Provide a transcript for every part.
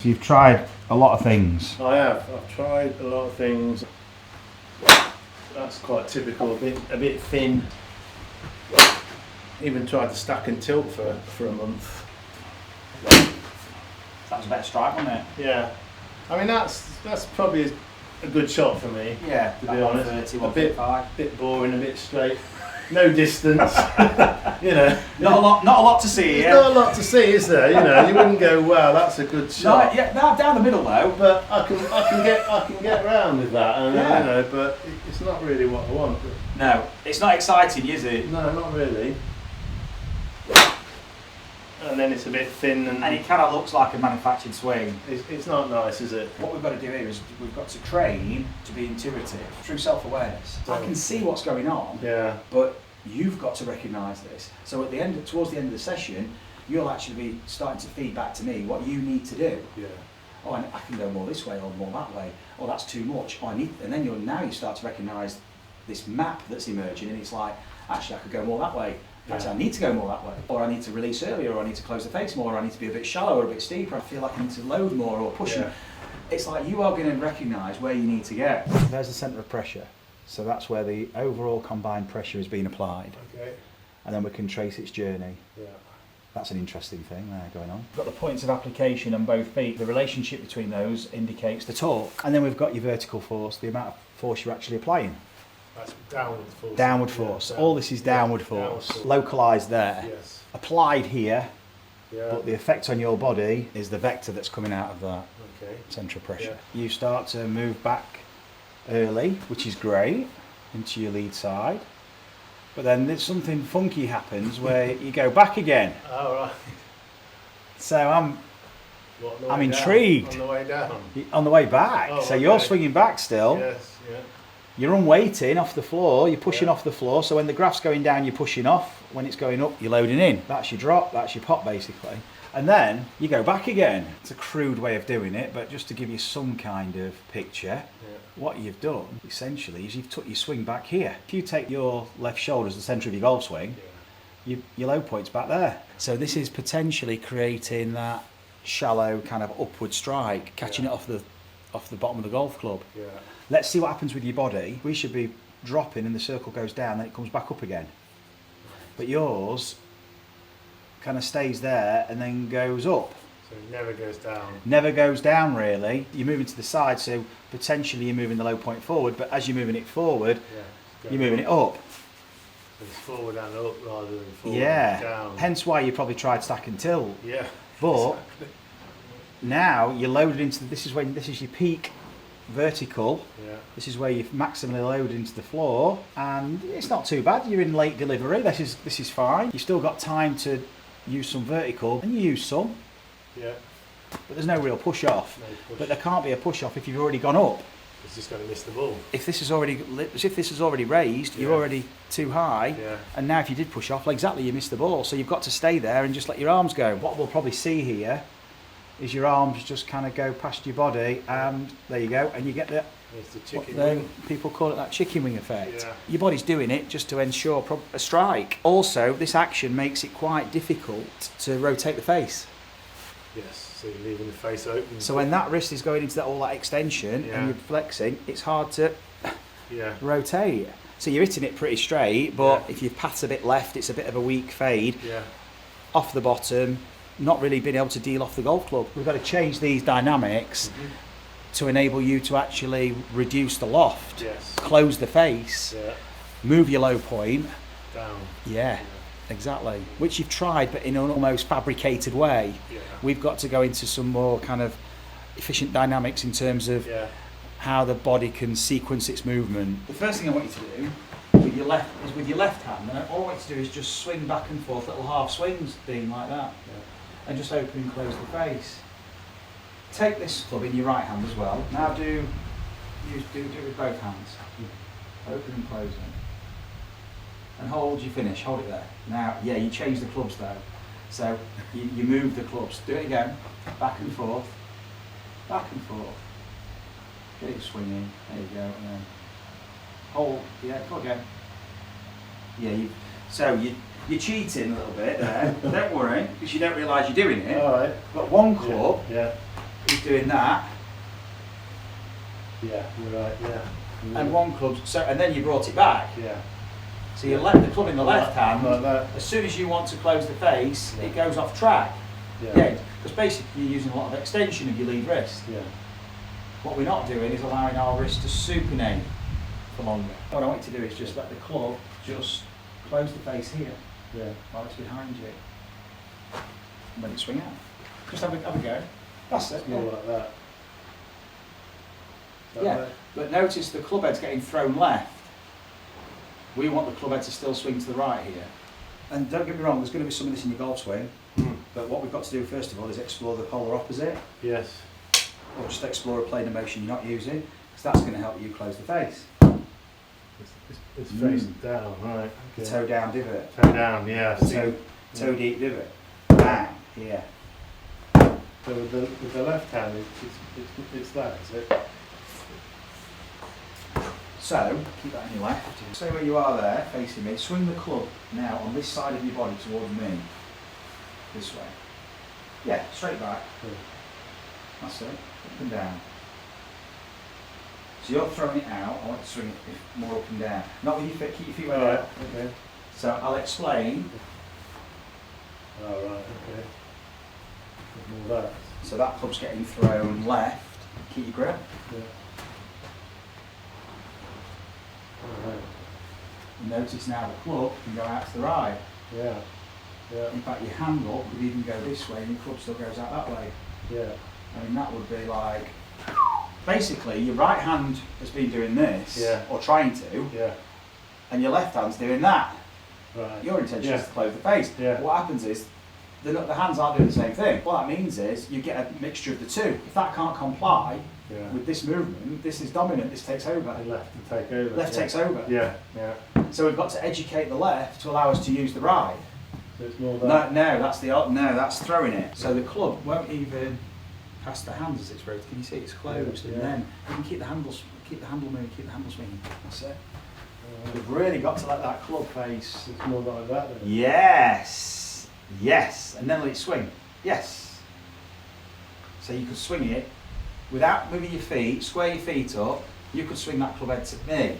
You've tried a lot of things. I have. I've tried a lot of things. That's quite typical. A bit thin. Even tried to stack and tilt for a month. That was a better strike, wasn't it? Yeah. I mean that's probably a good shot for me. Yeah. To be honest, a bit boring, a bit straight. No distance. You know. Not a lot to see here. There's not a lot to see, is there? You know, you wouldn't go, wow, that's a good shot. No, down the middle though. But I can get around with that, and yeah. You know, but it's not really what I want. No, it's not exciting, is it? No, not really. And then it's a bit thin, and it kind of looks like a manufactured swing. It's not nice, is it? What we've got to do here is we've got to train to be intuitive through self-awareness. I can see what's going on, yeah. But you've got to recognise this. So at the end, towards the end of the session, you'll actually be starting to feed back to me what you need to do. Yeah. Oh, I can go more this way or more that way. Oh, that's too much. Oh, and then you start to recognise this map that's emerging, and it's like, actually, I could go more that way. Actually, I need to go more that way, or I need to release earlier, or I need to close the face more, or I need to be a bit shallower, or a bit steeper. I feel like I need to load more or push it. It's like you are going to recognise where you need to go. There's the centre of pressure, so that's where the overall combined pressure is being applied. Okay. And then we can trace its journey. Yeah. That's an interesting thing there going on. We've got the points of application on both feet. The relationship between those indicates the torque. And then we've got your vertical force, the amount of force you're actually applying. That's downward force. Downward force. All this is downward force. Localised there. Yes. Applied here. Yeah. But the effect on your body is the vector that's coming out of that centre of pressure. Yeah. You start to move back early, which is great, into your lead side. But then there's something funky happens where you go back again. Oh, right. So I'm intrigued. On the way down? On the way back. Oh, so okay. you're swinging back still. Yes, yeah. You're unweighting off the floor, you're pushing off the floor, so when the graph's going down, you're pushing off. When it's going up, you're loading in. That's your drop, that's your pop, basically. And then you go back again. It's a crude way of doing it, but just to give you some kind of picture, what you've done, essentially, is you've took your swing back here. If you take your left shoulder as the centre of your golf swing, your low point's back there. So this is potentially creating that shallow kind of upward strike, catching it off the bottom of the golf club. Yeah. Let's see what happens with your body. We should be dropping and the circle goes down, then it comes back up again. But yours kind of stays there and then goes up. So it never goes down. Never goes down, really. You're moving to the side, so potentially you're moving the low point forward, but as you're moving it forward, you're moving it up. So it's forward and up rather than forward and down. Hence why you probably tried stack and tilt. Yeah. But exactly. Now you're loaded into this is your peak vertical. Yeah. This is where you've maximally loaded into the floor, and it's not too bad. You're in late delivery. This is fine. You've still got time to use some vertical, and you use some. Yeah. But there's no real push off. No push. But there can't be a push off if you've already gone up. It's just going to miss the ball. If this is already raised, you're already too high. Yeah. And now if you did push off, well, exactly, you missed the ball. So you've got to stay there and just let your arms go. What we'll probably see here is your arms just kind of go past your body, and there you go, and you get the it's the chicken wing. People call it that chicken wing effect. Yeah. Your body's doing it just to ensure a strike. Also, this action makes it quite difficult to rotate the face. Yes, so you're leaving the face open. So when that wrist is going into all that extension and you're flexing, it's hard to rotate. So you're hitting it pretty straight, but if your path's a bit left, it's a bit of a weak fade. Yeah. Off the bottom, not really being able to deal off the golf club. We've got to change these dynamics to enable you to actually reduce the loft, close the face, move your low point down. Yeah, exactly. Which you've tried, but in an almost fabricated way. Yeah. We've got to go into some more kind of efficient dynamics in terms of how the body can sequence its movement. The first thing I want you to do with your left hand, and all I want you to do is just swing back and forth, little half swings, being like that. And just open and close the face. Take this club in your right hand as well. Now do it with both hands. Open and close it. And hold your finish, hold it there. Now, you change the clubs though. So you move the clubs. Do it again. Back and forth. Back and forth. Get it swinging. There you go. And then hold. Go again. You're cheating a little bit there. Don't worry, because you don't realise you're doing it. All right. But one club, is doing that. Yeah, you're right, yeah. And one club, and then you brought it back. Yeah. So you left the club in the left hand, like that. as soon as you want to close the face, it goes off track. Yeah. Because basically you're using a lot of extension of your lead wrist. Yeah. What we're not doing is allowing our wrist to supinate for longer. What I want you to do is just let the club just close the face here while it's behind you. And let it swing out. Just have a go. That's it. More like that. Yeah, but notice the club head's getting thrown left. We want the club head to still swing to the right here. And don't get me wrong, there's going to be some of this in your golf swing, but what we've got to do first of all is explore the polar opposite. Yes. Or just explore a plane of motion you're not using, because that's going to help you close the face. It's facing down, right. The toe down divot. Toe down, yeah. Toe deep divot. Bang, here. So with the left hand, it's that, is it? So, keep that in your left. Stay where you are there, facing me. Swing the club now on this side of your body towards me. This way. Yeah, straight back. Cool. That's it. Up and down. So you're throwing it out. I want to swing it more up and down. Not with your feet. Keep your feet where they are. Okay. So I'll explain. Oh, right, okay. More that. So that club's getting thrown left. Keep your grip. Yeah. Alright. Notice now the club can go out to the right. Yeah. Yeah. In fact, your handle could even go this way and your club still goes out that way. Yeah. I mean, that would be like... Basically, your right hand has been doing this, or trying to, and your left hand's doing that. Right. Your intention is to close the face. Yeah. But what happens is, the hands aren't doing the same thing. What that means is, you get a mixture of the two. If that can't comply with this movement, this is dominant, this takes over. The left to take over. Left takes over. Yeah, yeah. So we've got to educate the left to allow us to use the right. So it's more that. No, that's throwing it. So the club won't even pass the hands as it's rotated. Can you see it's closed? And then you can keep the handle moving, keep the handle swinging. That's it. We've really got to let that club face. It's more like that then. Yes, yes, and then let it swing. Yes. So you could swing it without moving your feet. Square your feet up. You could swing that club head to me.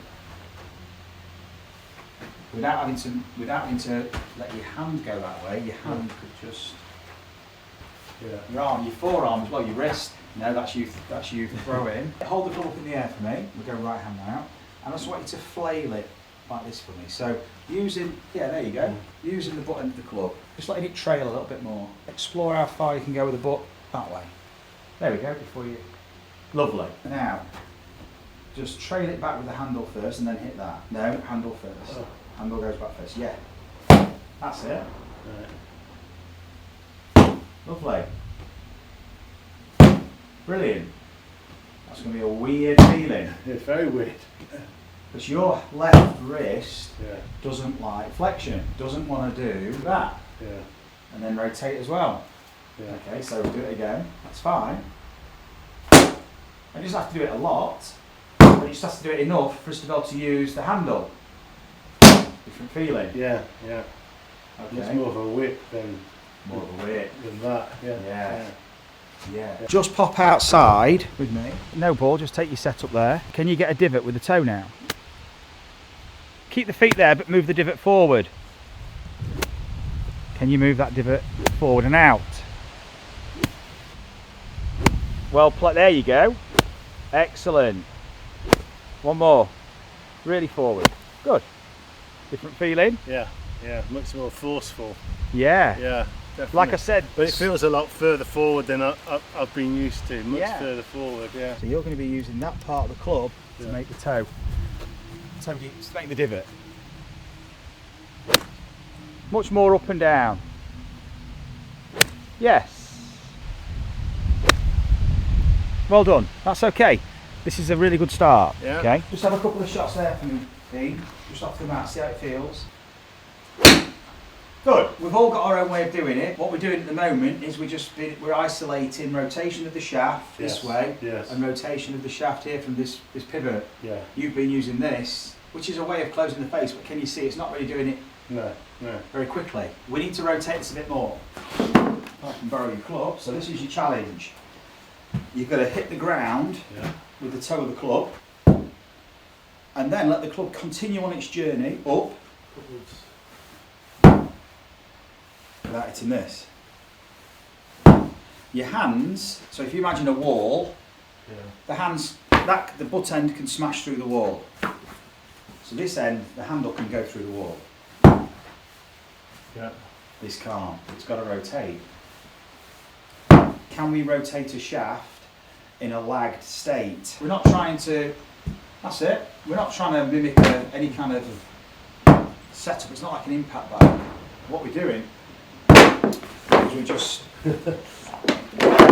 Without having to let your hand go that way, your hand could just, your arm, your forearm as well, your wrist. No, that's you throwing. Hold the club up in the air for me. We'll go right hand now, and I just want you to flail it like this for me. So using, there you go. Using the butt end of the club, just letting it trail a little bit more. Explore how far you can go with the butt that way. There we go. Before you, lovely. Now, just trail it back with the handle first, and then hit that. No, handle first. Handle goes back first, That's it. Right. Lovely. Brilliant. That's going to be a weird feeling. It's very weird. Because your left wrist doesn't like flexion, doesn't want to do that. Yeah. And then rotate as well. Yeah. Okay, so we'll do it again. That's fine. I just have to do it a lot, but you just have to do it enough for us to be able to use the handle. Different feeling. Yeah, yeah. Okay. It's more of a whip than that. Yeah. Just pop outside with me. No ball, just take your setup there. Can you get a divot with the toe now? Keep the feet there, but move the divot forward. Can you move that divot forward and out? Well, there you go. Excellent. One more. Really forward. Good. Different feeling? Yeah, much more forceful. Yeah. Yeah, definitely. Like I said. But it feels a lot further forward than I've been used to, much further forward, So you're going to be using that part of the club to make the toe. To make the divot. Much more up and down. Yes. Well done. That's okay. This is a really good start. Yeah. Okay. Just have a couple of shots there for me, Dean. Just off the mat, see how it feels. Good. We've all got our own way of doing it. What we're doing at the moment is we're isolating rotation of the shaft this way and rotation of the shaft here from this pivot. Yeah. You've been using this, which is a way of closing the face, but can you see it's not really doing it very quickly. We need to rotate this a bit more. I can borrow your club, so this is your challenge. you've got to hit the ground with the toe of the club, and then let the club continue on its journey up without hitting this. Your hands, so if you imagine a wall, the hands, the butt end can smash through the wall. So this end, the handle can go through the wall. Yeah. This can't, it's got to rotate. Can we rotate a shaft in a lagged state? We're not trying to, that's it, we're not trying to mimic any kind of setup, it's not like an impact bag. What we're doing is we're just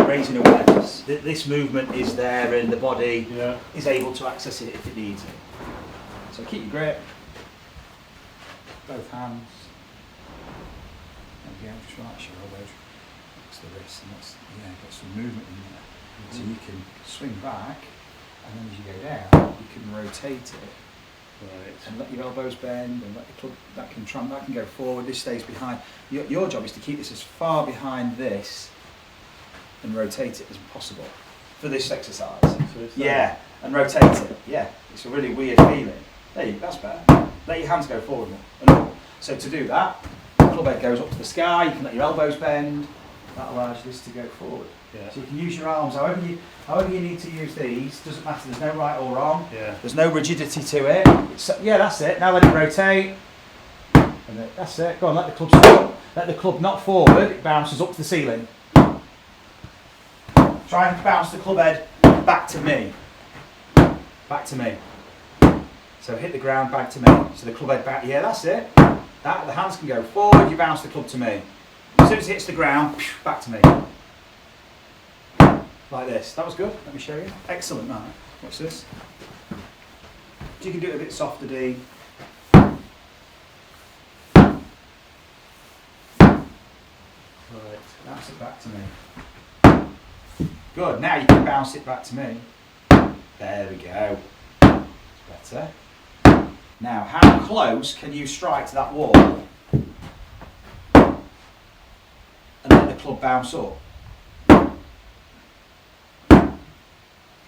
raising awareness. This movement is there and the body is able to access it if it needs it. So keep your grip, both hands. There we go, just relax your elbows. That's the wrist, and that's, get some movement in there. So you can swing back, and then as you go down, you can rotate it. Right. And let your elbows bend, and let the club, that can go forward, this stays behind. Your job is to keep this as far behind this and rotate it as possible for this exercise. So and rotate it. Yeah, it's a really weird feeling. There you go, that's better. Let your hands go forward and up. So to do that, the club head goes up to the sky, you can let your elbows bend, that allows this to go forward. Yeah. So you can use your arms however you need to use these, doesn't matter, there's no right or wrong, there's no rigidity to it. That's it, now let it rotate. And that's it, go on, let the club stop. Let the club not forward, it bounces up to the ceiling. Try and bounce the club head back to me. Back to me. So hit the ground, back to me. So the club head back, that's it. The hands can go forward, you bounce the club to me. As soon as it hits the ground, back to me. Like this. That was good. Let me show you. Excellent, man. Watch this. You can do it a bit softer, D. Right. Bounce it back to me. Good. Now you can bounce it back to me. There we go. That's better. Now, how close can you strike to that wall and let the club bounce up?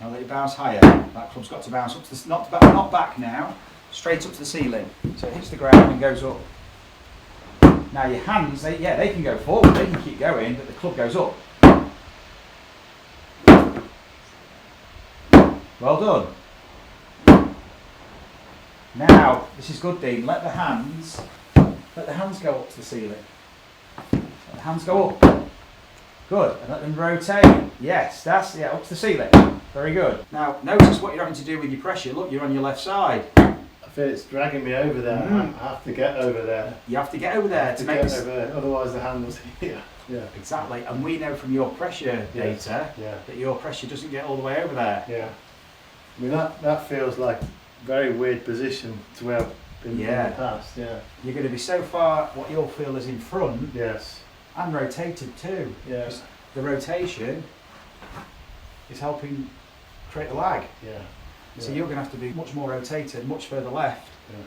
Now let it bounce higher. That club's got to bounce up to the, not back now, straight up to the ceiling. So it hits the ground and goes up. Now your hands, they can go forward, they can keep going, but the club goes up. Well done. Now, this is good, Dean. Let the hands go up to the ceiling. Let the hands go up. Good. And let them rotate. Yes, that's up to the ceiling. Very good. Now, notice what you're having to do with your pressure. Look, you're on your left side. I feel it's dragging me over there. I have to get over there. You have to get over there to make this. Over there. Otherwise, the handle's here. Yeah. Exactly. And we know from your pressure data that your pressure doesn't get all the way over there. Yeah. I mean, that feels like very weird position to where I've been in the past. Yeah. You're going to be so far, what you'll feel is in front. Yes. And rotated too. Yeah. The rotation is helping create the lag. Yeah. So you're going to have to be much more rotated, much further left. Yeah.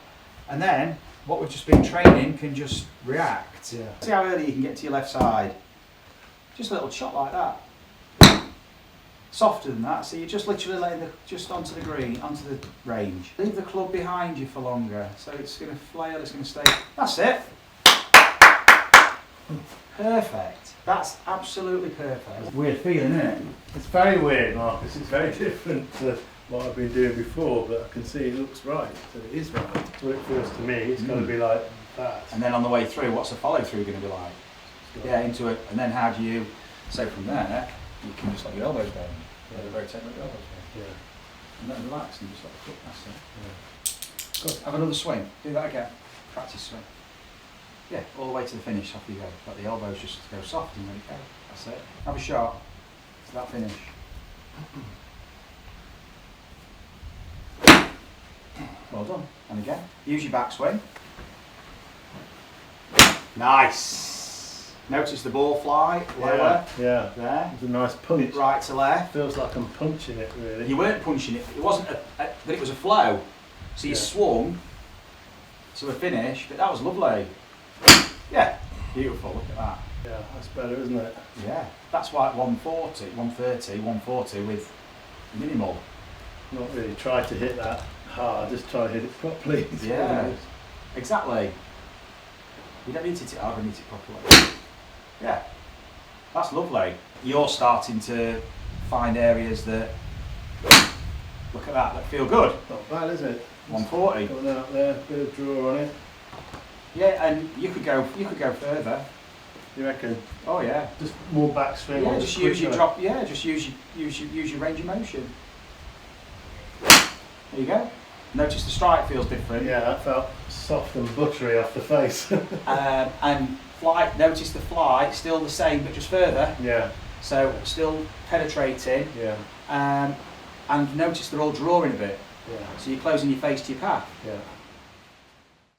And then what we've just been training can just react. Yeah. See how early you can get to your left side. Just a little shot like that. Softer than that, so you're just literally letting just onto the green, onto the range. Leave the club behind you for longer, so it's going to flail, it's going to stay. That's it. Perfect. That's absolutely perfect. Weird feeling, isn't it? It's very weird, Marcus. It's very different to what I've been doing before, but I can see it looks right. So it is right. That's what it feels to me. It's got to be like that. And then on the way through, what's the follow through going to be like? Yeah, into it. And then how do you? So from there, you can just let your elbows bend. Rotate, let your elbows bend. Yeah. And then relax and just let the foot. That's it. Yeah. Good. Have another swing. Do that again. Practice swing. Yeah, all the way to the finish. Off you go. Let the elbows just go soft and let it go. That's it. Have a shot to that finish. Well done. And again. Use your backswing. Nice. Notice the ball fly lower. Yeah. There. It's a nice punch. Right to left. Feels like I'm punching it really. You weren't punching it. It wasn't but it was a flow. So you swung to a finish, but that was lovely. Yeah. Beautiful. Look at that. Yeah, that's better, isn't it? Yeah, that's why 140, 130, 140 with minimal. Not really try to hit that hard, just try to hit it properly. Yeah, exactly. You don't need to hit it hard and hit it properly. Yeah, that's lovely. You're starting to find areas that, look at that feel good. Not bad, is it? 140. Going out there, bit of draw on it. Yeah, and you could go further. You reckon? Oh yeah. Just more backswing. Yeah, or just use your quicker? drop. Yeah, just use your range of motion. There you go. Notice the strike feels different. Yeah, that felt soft and buttery off the face. And flight. Notice the flight still the same, but just further. Yeah, So still penetrating. yeah, And notice they're all drawing a bit. yeah, So you're closing your face to your path. yeah.